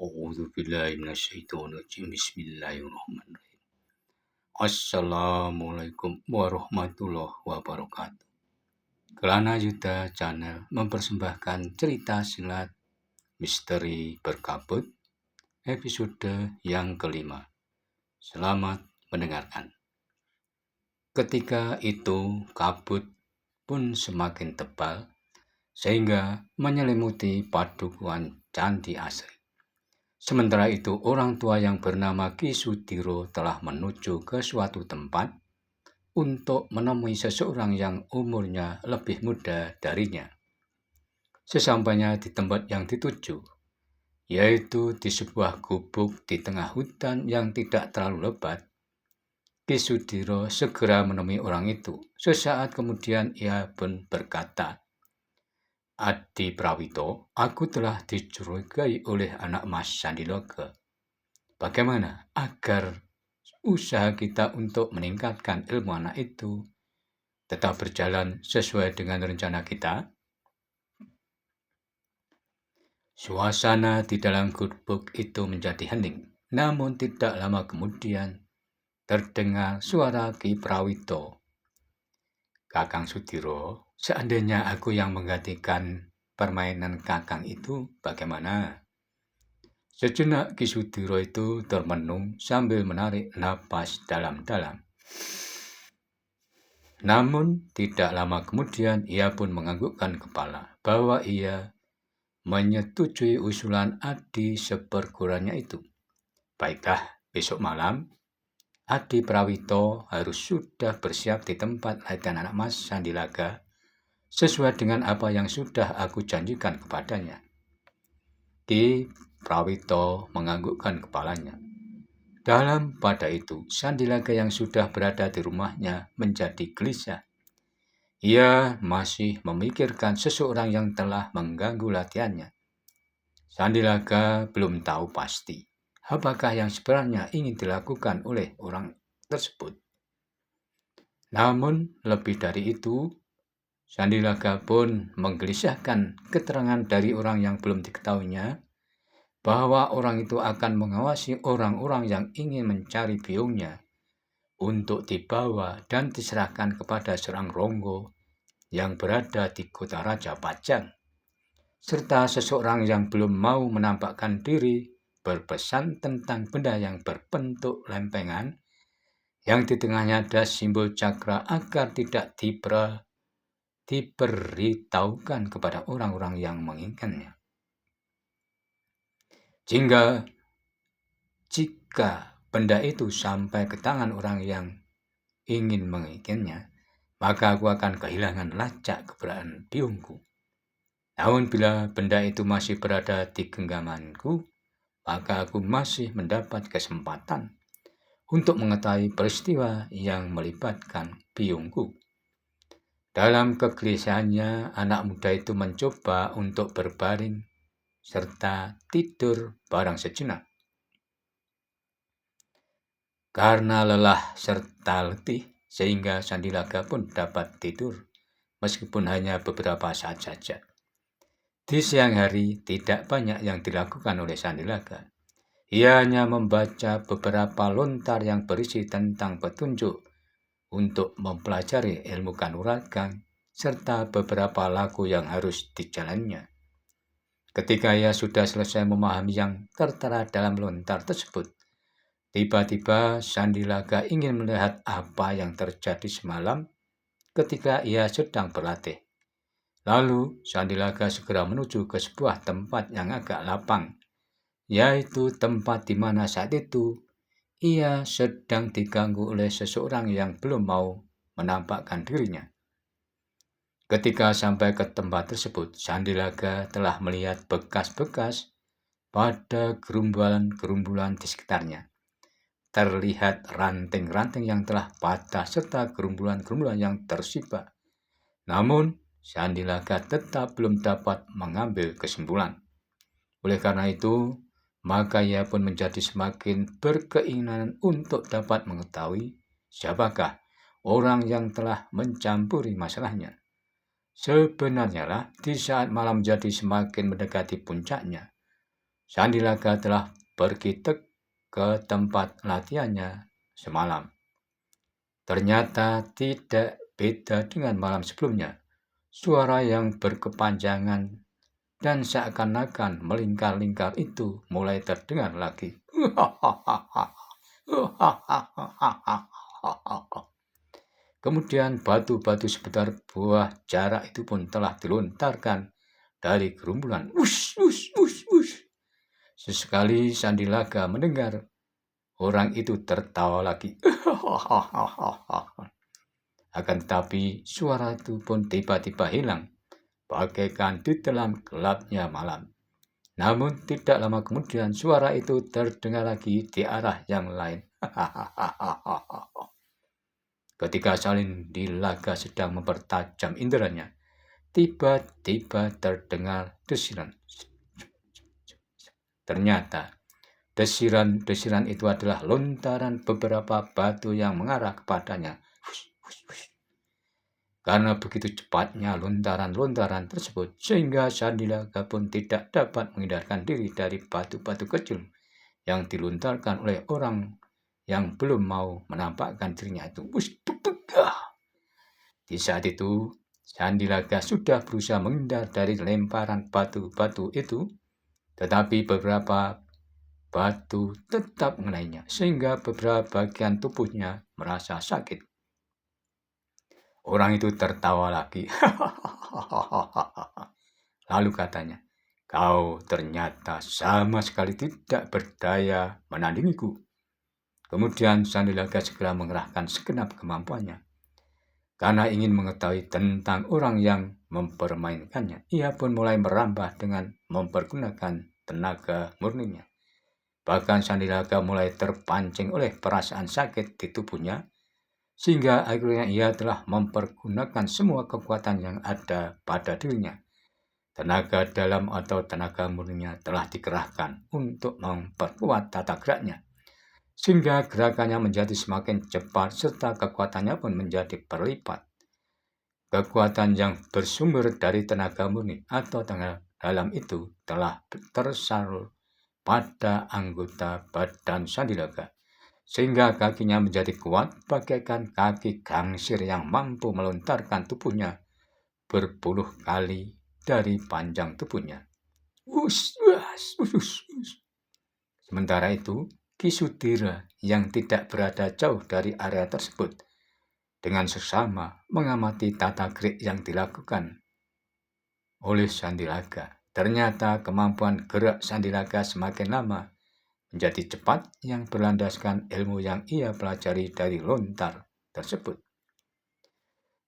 A'udzubillahi minasyaitonirrajim. Bismillahirrahmanirrahim. Assalamualaikum warahmatullahi wabarakatuh. Kelana Yuda Channel mempersembahkan cerita silat misteri berkabut episode yang kelima. Selamat mendengarkan. Ketika itu kabut pun semakin tebal sehingga menyelimuti padukuhan candi asri. Sementara itu, orang tua yang bernama Ki Sudiro telah menuju ke suatu tempat untuk menemui seseorang yang umurnya lebih muda darinya. Sesampainya di tempat yang dituju, yaitu di sebuah gubuk di tengah hutan yang tidak terlalu lebat, Ki Sudiro segera menemui orang itu. Sesaat kemudian ia pun berkata, "Adi Prawito, aku telah dicurigai oleh anak Mas Sandiloga. Bagaimana agar usaha kita untuk meningkatkan ilmu anak itu tetap berjalan sesuai dengan rencana kita?" Suasana di dalam gubuk itu menjadi hening. Namun tidak lama kemudian terdengar suara Ki Prawito. "Kakang Sudiro, seandainya aku yang menggantikan permainan Kakang itu, bagaimana?" Sejenak Ki Sudiro itu termenung sambil menarik napas dalam-dalam. Namun tidak lama kemudian ia pun menganggukkan kepala bahwa ia menyetujui usulan Adi seperguruannya itu. "Baiklah, besok malam Adi Prawito harus sudah bersiap di tempat latihan anak Mas Sandilaga sesuai dengan apa yang sudah aku janjikan kepadanya." Ki Prawito menganggukkan kepalanya. Dalam pada itu, Sandilaga yang sudah berada di rumahnya menjadi gelisah. Ia masih memikirkan seseorang yang telah mengganggu latihannya. Sandilaga belum tahu pasti apakah yang sebenarnya ingin dilakukan oleh orang tersebut. Namun lebih dari itu, Sandilaga pun menggelisahkan keterangan dari orang yang belum diketahuinya bahwa orang itu akan mengawasi orang-orang yang ingin mencari biungnya untuk dibawa dan diserahkan kepada seorang Ronggo yang berada di kota Raja Pajang, serta seseorang yang belum mau menampakkan diri berpesan tentang benda yang berbentuk lempengan yang di tengahnya ada simbol cakra agar tidak diberitahukan kepada orang-orang yang menginginkannya. Jika benda itu sampai ke tangan orang yang ingin menginginkannya, maka aku akan kehilangan lacak keberadaan biungku. Namun bila benda itu masih berada di genggamanku, maka aku masih mendapat kesempatan untuk mengetahui peristiwa yang melibatkan biungku. Dalam kegelisahannya, anak muda itu mencoba untuk berbaring serta tidur barang sejenak. Karena lelah serta letih, sehingga Sandilaga pun dapat tidur, meskipun hanya beberapa saat saja. Di siang hari, tidak banyak yang dilakukan oleh Sandilaga. Ia hanya membaca beberapa lontar yang berisi tentang petunjuk untuk mempelajari ilmu kanuragan, serta beberapa laku yang harus dijalannya. Ketika ia sudah selesai memahami yang tertera dalam lontar tersebut, tiba-tiba Sandilaga ingin melihat apa yang terjadi semalam ketika ia sedang berlatih. Lalu Sandilaga segera menuju ke sebuah tempat yang agak lapang, yaitu tempat di mana saat itu ia sedang diganggu oleh seseorang yang belum mau menampakkan dirinya. Ketika sampai ke tempat tersebut, Sandilaga telah melihat bekas-bekas pada gerumbulan-gerumbulan di sekitarnya. Terlihat ranting-ranting yang telah patah serta gerumbulan-gerumbulan yang tersibak. Namun, Sandilaga tetap belum dapat mengambil kesimpulan. Oleh karena itu, maka ia pun menjadi semakin berkeinginan untuk dapat mengetahui siapakah orang yang telah mencampuri masalahnya. Sebenarnya lah, di saat malam menjadi semakin mendekati puncaknya, Sandilaga telah pergi ke tempat latihannya semalam. Ternyata tidak beda dengan malam sebelumnya. Suara yang berkepanjangan dan seakan-akan melingkar-lingkar itu mulai terdengar lagi. Kemudian batu-batu seputar buah jarak itu pun telah dilontarkan dari gerumbulan. Wush, wush, wush, wush. Sesekali Sandilaga mendengar orang itu tertawa lagi. Akan tetapi suara itu pun tiba-tiba hilang, bagaikan ditelan gelapnya malam. Namun tidak lama kemudian suara itu terdengar lagi di arah yang lain. Ketika Sandilaga sedang mempertajam inderanya, tiba-tiba terdengar desiran. Ternyata desiran-desiran itu adalah lontaran beberapa batu yang mengarah kepadanya. Karena begitu cepatnya lontaran-lontaran tersebut, sehingga Sandilaga pun tidak dapat menghindarkan diri dari batu-batu kecil yang dilontarkan oleh orang yang belum mau menampakkan dirinya itu. Di saat itu, Sandilaga sudah berusaha menghindar dari lemparan batu-batu itu, tetapi beberapa batu tetap mengenainya, sehingga beberapa bagian tubuhnya merasa sakit. Orang itu tertawa lagi. Lalu katanya, "Kau ternyata sama sekali tidak berdaya menandingiku." Kemudian Sandilaga segera mengerahkan segenap kemampuannya. Karena ingin mengetahui tentang orang yang mempermainkannya, ia pun mulai merambah dengan mempergunakan tenaga murninya. Bahkan Sandilaga mulai terpancing oleh perasaan sakit di tubuhnya, sehingga akhirnya ia telah mempergunakan semua kekuatan yang ada pada dirinya. Tenaga dalam atau tenaga murninya telah dikerahkan untuk memperkuat tata geraknya, sehingga gerakannya menjadi semakin cepat serta kekuatannya pun menjadi berlipat. Kekuatan yang bersumber dari tenaga murni atau tenaga dalam itu telah tersalur pada anggota badan Sandilaga, sehingga kakinya menjadi kuat bagaikan kaki gangsir yang mampu melontarkan tubuhnya berpuluh kali dari panjang tubuhnya. Sementara itu, Ki Sudira yang tidak berada jauh dari area tersebut dengan seksama mengamati tata gerak yang dilakukan oleh Sandilaga. Ternyata kemampuan gerak Sandilaga semakin lama menjadi cepat yang berlandaskan ilmu yang ia pelajari dari lontar tersebut.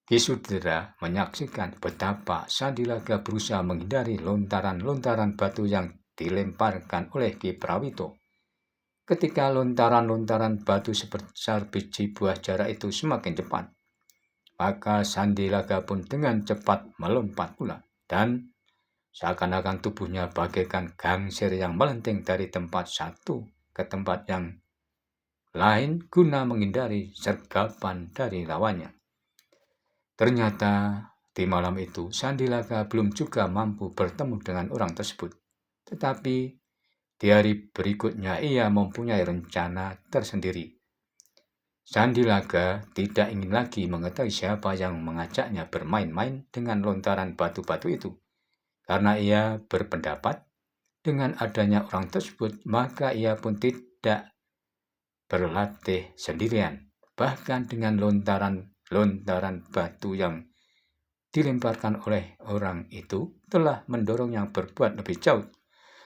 Ki Sudira menyaksikan betapa Sandilaga berusaha menghindari lontaran-lontaran batu yang dilemparkan oleh Ki Prawito. Ketika lontaran-lontaran batu sebesar biji buah jarak itu semakin cepat, maka Sandilaga pun dengan cepat melompat pula, dan seakan-akan tubuhnya bagaikan gangsir yang melenting dari tempat satu ke tempat yang lain guna menghindari sergapan dari lawannya. Ternyata di malam itu Sandilaga belum juga mampu bertemu dengan orang tersebut. Tetapi di hari berikutnya ia mempunyai rencana tersendiri. Sandilaga tidak ingin lagi mengetahui siapa yang mengajaknya bermain-main dengan lontaran batu-batu itu. Karena ia berpendapat dengan adanya orang tersebut, maka ia pun tidak berlatih sendirian. Bahkan dengan lontaran batu yang dilemparkan oleh orang itu telah mendorongnya berbuat lebih jauh,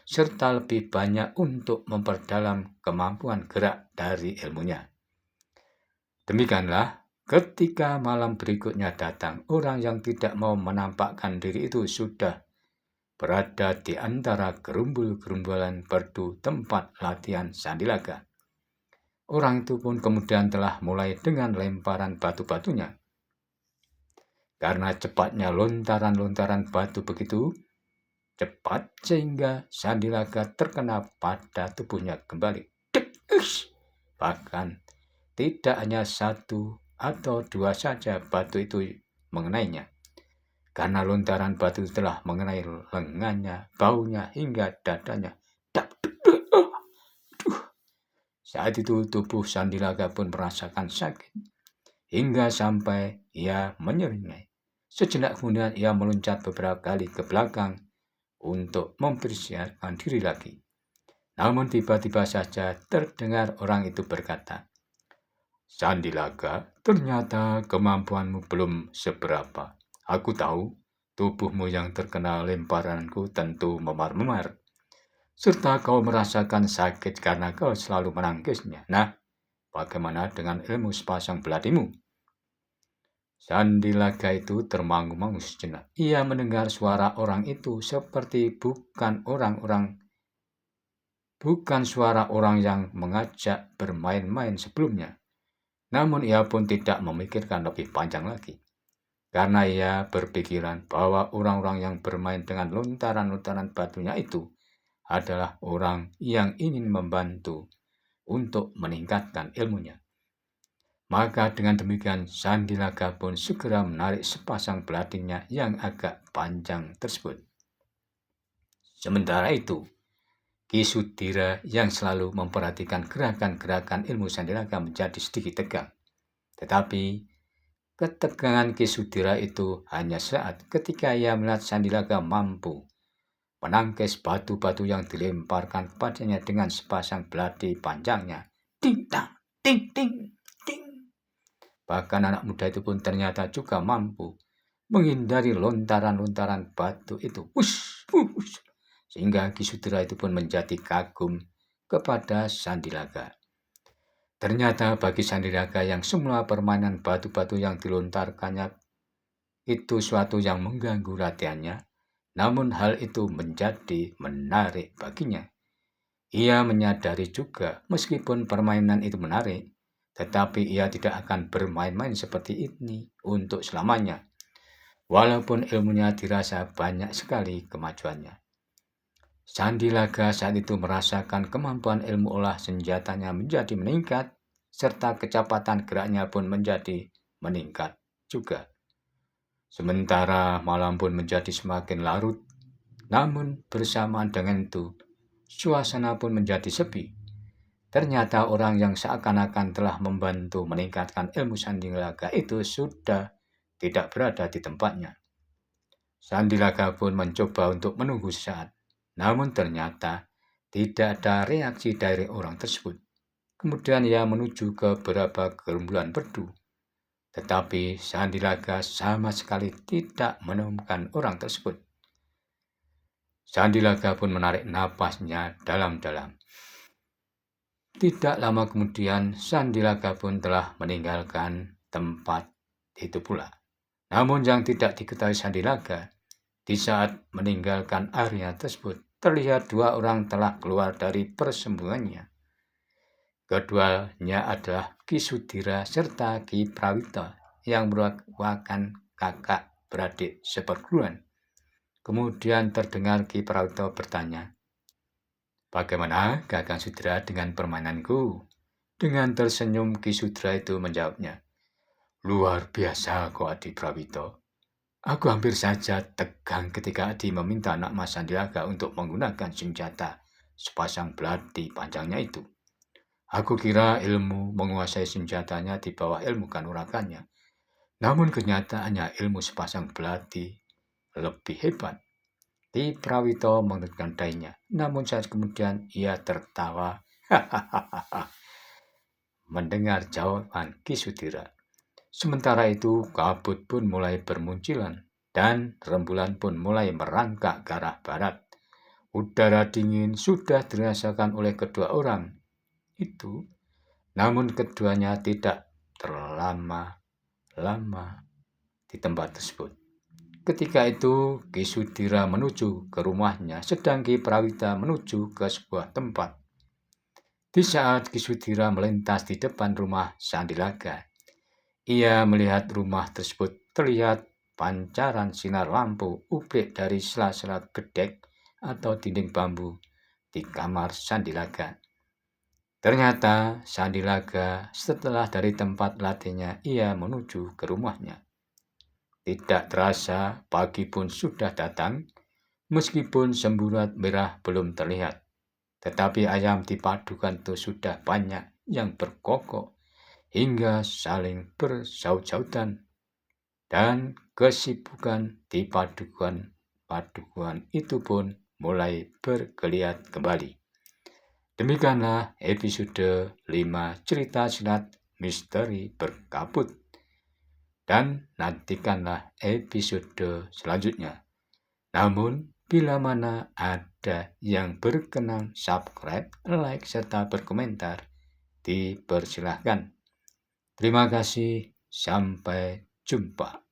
serta lebih banyak untuk memperdalam kemampuan gerak dari ilmunya. Demikianlah, ketika malam berikutnya datang, orang yang tidak mau menampakkan diri itu sudah berada di antara gerumbul-gerumbulan perdu tempat latihan Sandilaga. Orang itu pun kemudian telah mulai dengan lemparan batu-batunya. Karena cepatnya lontaran-lontaran batu begitu cepat sehingga Sandilaga terkena pada tubuhnya kembali. Bahkan tidak hanya satu atau dua saja batu itu mengenainya. Karena lontaran batu telah mengenai lengannya, baunya, hingga dadanya. Saat itu tubuh Sandilaga pun merasakan sakit, hingga sampai ia menyeringai. Sejenak kemudian ia meloncat beberapa kali ke belakang untuk mempersiapkan diri lagi. Namun tiba-tiba saja terdengar orang itu berkata, "Sandilaga, ternyata kemampuanmu belum seberapa. Aku tahu tubuhmu yang terkena lemparanku tentu memar-memar, serta kau merasakan sakit karena kau selalu menangkisnya. Nah, bagaimana dengan ilmu sepasang belatimu?" Sandilaga itu termangu-mangu sejenak. Ia mendengar suara orang itu seperti bukan suara orang yang mengajak bermain-main sebelumnya. Namun ia pun tidak memikirkan lebih panjang lagi, karena ia berpikiran bahwa orang-orang yang bermain dengan lontaran-lontaran batunya itu adalah orang yang ingin membantu untuk meningkatkan ilmunya. Maka dengan demikian Sandilaga pun segera menarik sepasang belatinya yang agak panjang tersebut. Sementara itu, Ki Sudira yang selalu memperhatikan gerakan-gerakan ilmu Sandilaga menjadi sedikit tegang. Tetapi ketegangan Ki Sudira itu hanya saat ketika ia melihat Sandilaga mampu menangkis batu-batu yang dilemparkan padanya dengan sepasang belati panjangnya. Ting tang, ting ting, ting. Bahkan anak muda itu pun ternyata juga mampu menghindari lontaran-lontaran batu itu. Wush, wush. Sehingga Ki Sudira itu pun menjadi kagum kepada Sandilaga. Ternyata bagi Sandilaga yang semua permainan batu-batu yang dilontarkannya itu suatu yang mengganggu latihannya, namun hal itu menjadi menarik baginya. Ia menyadari juga meskipun permainan itu menarik, tetapi ia tidak akan bermain-main seperti ini untuk selamanya, walaupun ilmunya dirasa banyak sekali kemajuannya. Sandilaga saat itu merasakan kemampuan ilmu olah senjatanya menjadi meningkat, serta kecepatan geraknya pun menjadi meningkat juga. Sementara malam pun menjadi semakin larut, namun bersamaan dengan itu, suasana pun menjadi sepi. Ternyata orang yang seakan-akan telah membantu meningkatkan ilmu Sandilaga itu sudah tidak berada di tempatnya. Sandilaga pun mencoba untuk menunggu sesaat, namun ternyata tidak ada reaksi dari orang tersebut. Kemudian ia menuju ke beberapa gerombolan merdu, tetapi Sandilaga sama sekali tidak menemukan orang tersebut. Sandilaga pun menarik napasnya dalam-dalam. Tidak lama kemudian Sandilaga pun telah meninggalkan tempat itu pula. Namun yang tidak diketahui Sandilaga, di saat meninggalkan area tersebut, terlihat dua orang telah keluar dari persembunyiannya. Keduanya adalah Ki Sudira serta Ki Prawita yang merupakan kakak beradik seperguruan. Kemudian terdengar Ki Prawita bertanya, "Bagaimana Kakang Sudira dengan permainanku?" Dengan tersenyum Ki Sudira itu menjawabnya, "Luar biasa kau Adi Prawita. Aku hampir saja tegang ketika Adi meminta anak Mas Sandilaga untuk menggunakan senjata sepasang belati panjangnya itu. Aku kira ilmu menguasai senjatanya di bawah ilmu kanuragannya. Namun kenyataannya ilmu sepasang belati lebih hebat." Ki Prawito mengerutkan dahinya, namun saat kemudian ia tertawa mendengar jawaban Ki Sudira. Sementara itu kabut pun mulai bermunculan dan rembulan pun mulai merangkak ke arah barat. Udara dingin sudah dirasakan oleh kedua orang itu, namun keduanya tidak terlama-lama di tempat tersebut. Ketika itu Ki Sudira menuju ke rumahnya, sedang Ki Prawita menuju ke sebuah tempat. Di saat Ki Sudira melintas di depan rumah Sandilaga, ia melihat rumah tersebut terlihat pancaran sinar lampu ublik dari sela-sela gedek atau dinding bambu di kamar Sandilaga. Ternyata Sandilaga setelah dari tempat latihnya ia menuju ke rumahnya. Tidak terasa pagi pun sudah datang, meskipun semburat merah belum terlihat. Tetapi ayam dipadukan itu sudah banyak yang berkokok hingga saling bersaut-sautan, dan kesibukan di padukan itu pun mulai bergeliat kembali. Demikianlah episode 5 cerita silat misteri berkabut, dan nantikanlah episode selanjutnya. Namun, bila mana ada yang berkenan subscribe, like, serta berkomentar, dipersilahkan. Terima kasih, sampai jumpa.